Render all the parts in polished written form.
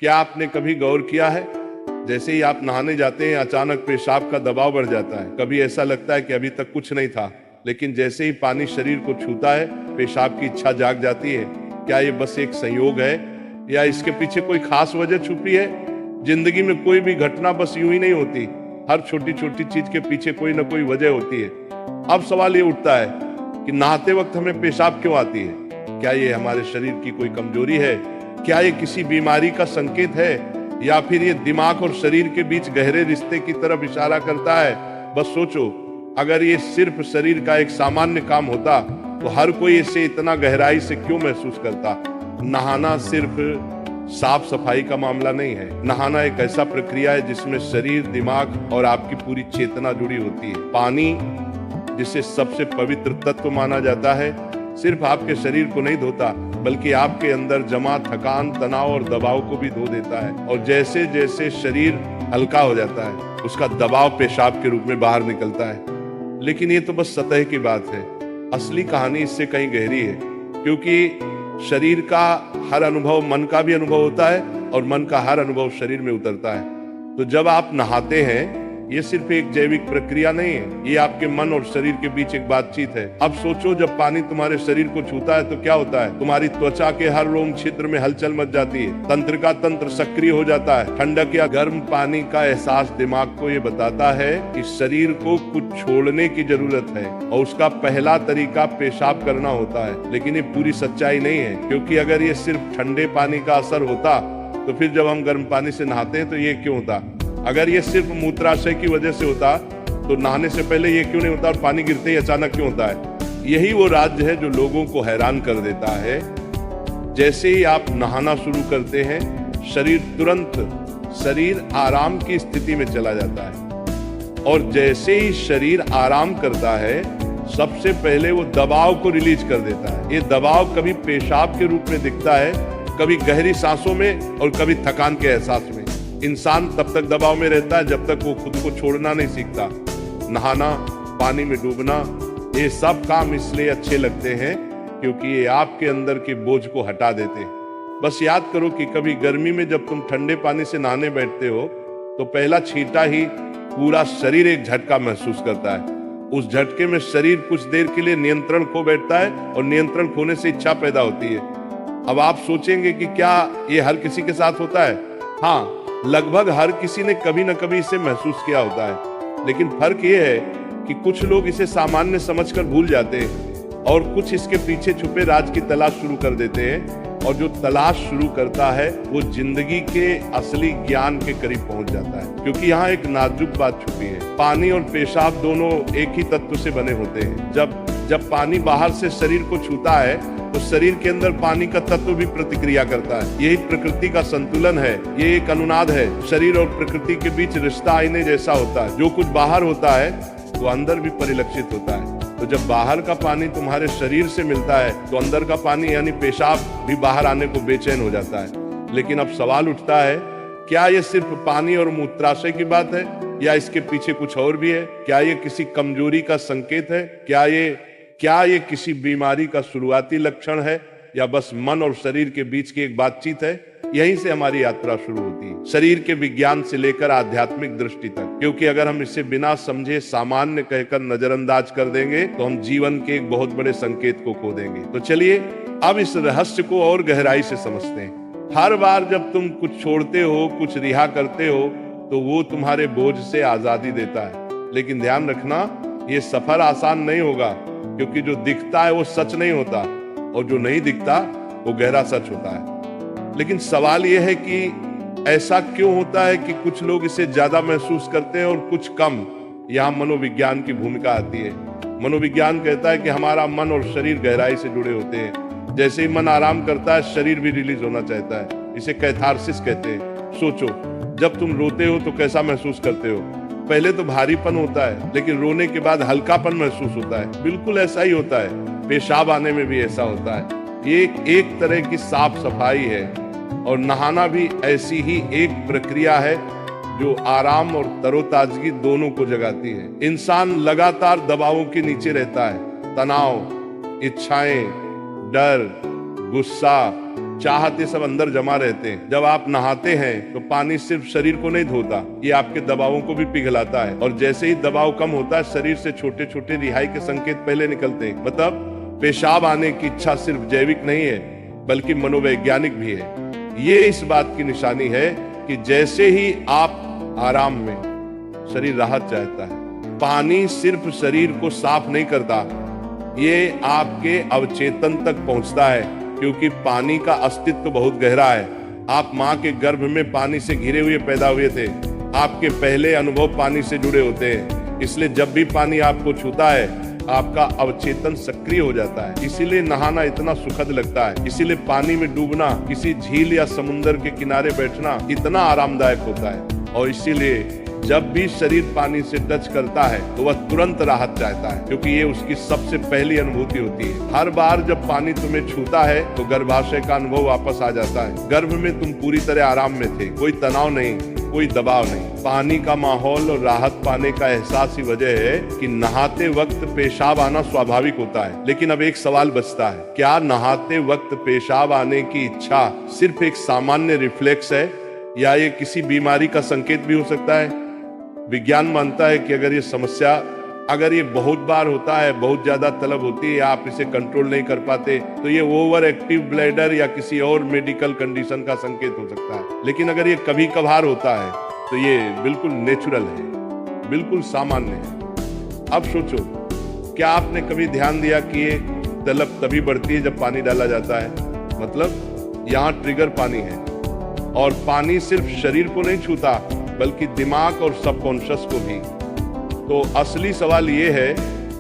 क्या आपने कभी गौर किया है, जैसे ही आप नहाने जाते हैं अचानक पेशाब का दबाव बढ़ जाता है। कभी ऐसा लगता है कि अभी तक कुछ नहीं था, लेकिन जैसे ही पानी शरीर को छूता है पेशाब की इच्छा जाग जाती है। क्या ये बस एक संयोग है या इसके पीछे कोई खास वजह छुपी है? जिंदगी में कोई भी घटना बस यूं ही नहीं होती, हर छोटी छोटी चीज के पीछे कोई ना कोई वजह होती है। अब सवाल ये उठता है कि नहाते वक्त हमें पेशाब क्यों आती है? क्या ये हमारे शरीर की कोई कमजोरी है? क्या ये किसी बीमारी का संकेत है, या फिर ये दिमाग और शरीर के बीच गहरे रिश्ते की तरफ इशारा करता है? बस सोचो, अगर ये सिर्फ शरीर का एक सामान्य काम होता तो हर कोई इसे इतना गहराई से क्यों महसूस करता? नहाना सिर्फ साफ सफाई का मामला नहीं है। नहाना एक ऐसा प्रक्रिया है जिसमें शरीर, दिमाग और आपकी पूरी चेतना जुड़ी होती है। पानी, जिसे सबसे पवित्र तत्व माना जाता है, सिर्फ आपके शरीर को नहीं धोता बल्कि आपके अंदर जमा थकान, तनाव और दबाव को भी धो देता है। और जैसे जैसे शरीर हल्का हो जाता है उसका दबाव पेशाब के रूप में बाहर निकलता है। लेकिन ये तो बस सतह की बात है, असली कहानी इससे कहीं गहरी है। क्योंकि शरीर का हर अनुभव मन का भी अनुभव होता है और मन का हर अनुभव शरीर में उतरता है। तो जब आप नहाते हैं ये सिर्फ एक जैविक प्रक्रिया नहीं है, ये आपके मन और शरीर के बीच एक बातचीत है। अब सोचो, जब पानी तुम्हारे शरीर को छूता है तो क्या होता है? तुम्हारी त्वचा के हर रोम छिद्र में हलचल मच जाती है, तंत्र का तंत्र सक्रिय हो जाता है। ठंडक या गर्म पानी का एहसास दिमाग को ये बताता है कि शरीर को कुछ छोड़ने की जरूरत है और उसका पहला तरीका पेशाब करना होता है। लेकिन ये पूरी सच्चाई नहीं है, क्योंकि अगर ये सिर्फ ठंडे पानी का असर होता तो फिर जब हम गर्म पानी से नहाते हैं तो ये क्यों होता? अगर ये सिर्फ मूत्राशय की वजह से होता तो नहाने से पहले ये क्यों नहीं होता और पानी गिरते ही अचानक क्यों होता है? यही वो राज है जो लोगों को हैरान कर देता है। जैसे ही आप नहाना शुरू करते हैं शरीर आराम की स्थिति में चला जाता है, और जैसे ही शरीर आराम करता है सबसे पहले वो दबाव को रिलीज कर देता है। ये दबाव कभी पेशाब के रूप में दिखता है, कभी गहरी सांसों में और कभी थकान के एहसास में। इंसान तब तक दबाव में रहता है जब तक वो खुद को छोड़ना नहीं सीखता। नहाना, पानी में डूबना, ये सब काम इसलिए अच्छे लगते हैं क्योंकि ये आपके अंदर के बोझ को हटा देते हैं। बस याद करो कि कभी गर्मी में जब तुम ठंडे पानी से नहाने बैठते हो तो पहला छींटा ही पूरा शरीर एक झटका महसूस करता है। उस झटके में शरीर कुछ देर के लिए नियंत्रण खो बैठता है और नियंत्रण खोने से इच्छा पैदा होती है। अब आप सोचेंगे कि क्या ये हर किसी के साथ होता है? हाँ, लगभग हर किसी ने कभी न कभी इसे महसूस किया होता है। लेकिन फर्क ये है कि कुछ लोग इसे सामान्य समझकर भूल जाते हैं और कुछ इसके पीछे छुपे राज की तलाश शुरू कर देते हैं। और जो तलाश शुरू करता है वो जिंदगी के असली ज्ञान के करीब पहुंच जाता है। क्योंकि यहाँ एक नाजुक बात छुपी है, पानी और पेशाब दोनों एक ही तत्व से बने होते हैं। जब पानी बाहर से शरीर को छूता है तो शरीर के अंदर पानी का तत्व भी प्रतिक्रिया करता है। यही प्रकृति का संतुलन है, ये एक अनुनाद है। शरीर और प्रकृति के बीच रिश्ता आईने जैसा होता है, जो कुछ बाहर होता है वो अंदर भी परिलक्षित होता है। तो जब बाहर का पानी तुम्हारे शरीर से मिलता है तो अंदर का पानी यानी पेशाब भी बाहर आने को बेचैन हो जाता है। लेकिन अब सवाल उठता है, क्या ये सिर्फ पानी और मूत्राशय की बात है या इसके पीछे कुछ और भी है? क्या ये किसी कमजोरी का संकेत है? क्या ये किसी बीमारी का शुरुआती लक्षण है, या बस मन और शरीर के बीच की एक बातचीत है? यहीं से हमारी यात्रा शुरू होती है, शरीर के विज्ञान से लेकर आध्यात्मिक दृष्टि तक। क्योंकि अगर हम इसे बिना समझे सामान्य कहकर नजरअंदाज कर देंगे तो हम जीवन के एक बहुत बड़े संकेत को खो देंगे। तो चलिए अब इस रहस्य को और गहराई से समझते हैं। हर बार जब तुम कुछ छोड़ते हो, कुछ रिहा करते हो, तो वो तुम्हारे बोझ से आजादी देता है। लेकिन ध्यान रखना, ये सफर आसान नहीं होगा, क्योंकि जो दिखता है वो सच नहीं होता और जो नहीं दिखता वो गहरा सच होता है। लेकिन सवाल यह है कि ऐसा क्यों होता है कि कुछ लोग इसे ज्यादा महसूस करते हैं और कुछ कम? यहाँ मनोविज्ञान की भूमिका आती है। मनोविज्ञान कहता है कि हमारा मन और शरीर गहराई से जुड़े होते हैं। जैसे ही मन आराम करता है शरीर भी रिलीज होना चाहता है। इसे कैथारसिस कहते हैं। सोचो, जब तुम रोते हो तो कैसा महसूस करते हो? पहले तो भारीपन होता है, लेकिन रोने के बाद हल्कापन महसूस होता है। बिल्कुल ऐसा ही होता है, पेशाब आने में भी ऐसा होता है। ये एक तरह की साफ सफाई है, और नहाना भी ऐसी ही एक प्रक्रिया है जो आराम और तरोताजगी दोनों को जगाती है। इंसान लगातार दबावों के नीचे रहता है, तनाव, इच्छाएं, डर, गुस्सा, चाहते सब अंदर जमा रहते हैं। जब आप नहाते हैं तो पानी सिर्फ शरीर को नहीं धोता, ये आपके दबावों को भी पिघलाता है। और जैसे ही दबाव कम होता है, शरीर से छोटे छोटे रिहाई के संकेत पहले निकलते हैं। मतलब पेशाब आने की इच्छा सिर्फ जैविक नहीं है, बल्कि मनोवैज्ञानिक भी है। ये इस बात की निशानी है कि जैसे ही आप आराम में, शरीर राहत चाहता है। पानी सिर्फ शरीर को साफ नहीं करता, ये आपके अवचेतन तक पहुंचता है, क्योंकि पानी का अस्तित्व बहुत गहरा है। आप माँ के गर्भ में पानी से घिरे हुए पैदा हुए थे। आपके पहले अनुभव पानी से जुड़े होते हैं, इसलिए जब भी पानी आपको छूता है, आपका अवचेतन सक्रिय हो जाता है। इसीलिए नहाना इतना सुखद लगता है। इसीलिए पानी में डूबना, किसी झील या समुद्र के किनारे बैठना इतना आरामदायक होता है। और इसीलिए जब भी शरीर पानी से टच करता है तो वह तुरंत राहत चाहता है, क्योंकि ये उसकी सबसे पहली अनुभूति होती है। हर बार जब पानी तुम्हें छूता है तो गर्भाशय का अनुभव वापस आ जाता है। गर्भ में तुम पूरी तरह आराम में थे, कोई तनाव नहीं, कोई दबाव नहीं। पानी का माहौल और राहत पाने का एहसास ही वजह है कि नहाते वक्त पेशाब आना स्वाभाविक होता है। लेकिन अब एक सवाल बचता है, क्या नहाते वक्त पेशाब आने की इच्छा सिर्फ एक सामान्य रिफ्लेक्स है, या ये किसी बीमारी का संकेत भी हो सकता है? विज्ञान मानता है कि अगर ये बहुत बार होता है, बहुत ज्यादा तलब होती है, आप इसे कंट्रोल नहीं कर पाते, तो ये ओवर एक्टिव ब्लैडर या किसी और मेडिकल कंडीशन का संकेत हो सकता है। लेकिन अगर ये कभी कभार होता है तो ये बिल्कुल नेचुरल है, बिल्कुल सामान्य है। अब सोचो, क्या आपने कभी ध्यान दिया कि ये तलब तभी बढ़ती है जब पानी डाला जाता है? मतलब यहाँ ट्रिगर पानी है, और पानी सिर्फ शरीर को नहीं छूता, बल्कि दिमाग और सबकॉन्शियस को भी। तो असली सवाल ये है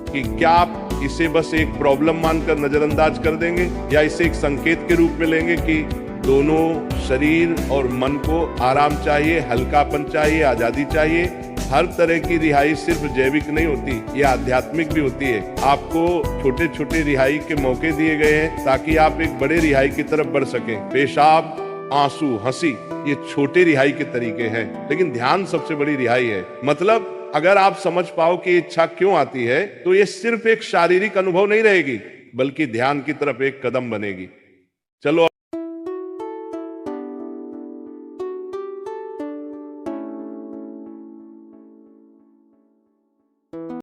कि क्या आप इसे बस एक प्रॉब्लम मानकर नजरअंदाज कर देंगे, या इसे एक संकेत के रूप में लेंगे कि दोनों शरीर और मन को आराम चाहिए, हल्कापन चाहिए, आजादी चाहिए। हर तरह की रिहाई सिर्फ जैविक नहीं होती, ये आध्यात्मिक भी होती है। आपको छोटे छोटे रिहाई के मौके दिए गए हैं ताकि आप एक बड़े रिहाई की तरफ बढ़ सकें। पेशाब, आंसू, हंसी, ये छोटे रिहाई के तरीके हैं, लेकिन ध्यान सबसे बड़ी रिहाई है। मतलब अगर आप समझ पाओ कि इच्छा क्यों आती है, तो ये सिर्फ एक शारीरिक अनुभव नहीं रहेगी, बल्कि ध्यान की तरफ एक कदम बनेगी। चलो